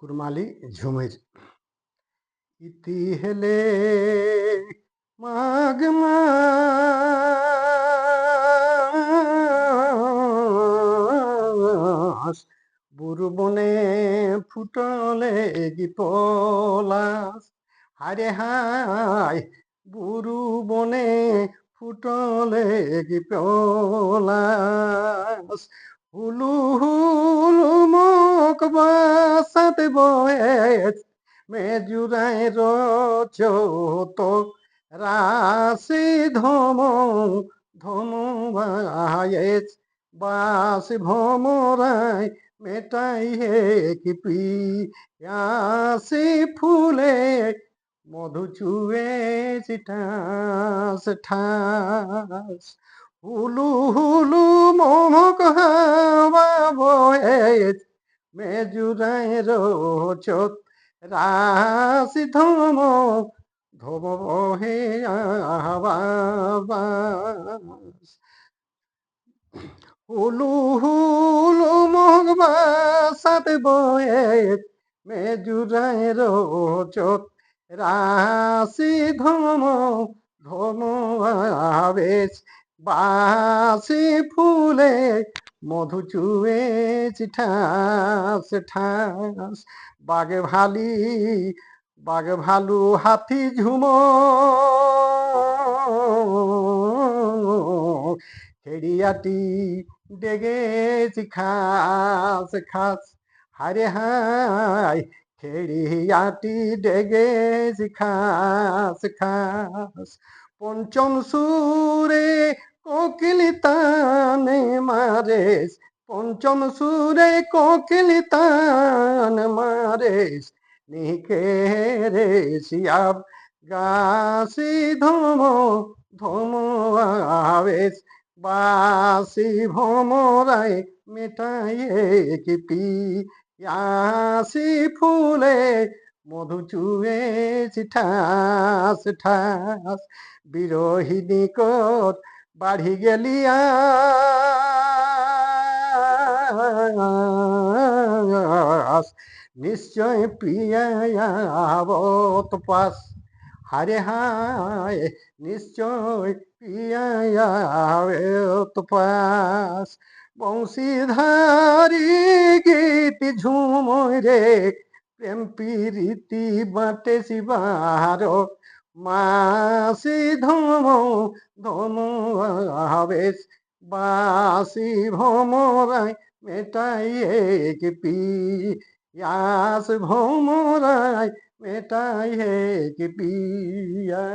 কুরমালি ঝুমির ইতি হেলে মাঘ মাস বুরু বনে ফুটলে পলাশ হারে হায় বুরু বনে ফুটলে পলাশ হুলু হুলু মোক বাসাতে বয়ে মেজুরাই রচত রাশি ধম ধম ভাইয়েছ বাস ভমরাই মেটাই হে কি পিয়াসি ফুলে মধু চুয়ে ঠাস ঠাস হুলু হুলু মোহক হাওয়া বয়ে মেজুরাই রোচত রাশি ধম ধম বহে আবাস হুলু হুলু মোহক বাসাতে বয়ে মেজুরাই রোচত রাশি ধম ধম আবেশ বাসি ফুলে মধু চুয়ে ঠাস ঠাস বাঘে ভালি বাঘ ভালু হাতি ঝুম খেড়িয়াটি ডেগেছি খাস খাস হারে হায় খেড়িয়াটি ডেগেছি খাস খাস পঞ্চম সুরে কোকিলি তানে মারেস পঞ্চম সুরে কোকিলি তান মারেস নিকে রে শিয়াব গাছি ধম ধম আবেশ বাসি ভমরাই মেটাইয়ে কি পিয়াসি ফুলে মধু চুয়ে ঠাস ঠাস বিরোহিনী কর বাড়ি গেলিয়া নিশ্চয় প্রিয়াবত পাস হারে হায় নিশ্চয় প্রিয়াবত পাস বংশীধারী গীতি ঝুময় রে প্রেম প্রীতি বাটে শিবার মাসি ধম ধম আবেশ বাসি ভমরাই মেটাইয়ে কি পিয়াস ভমরাই মেটাইয়ে কি পিয়া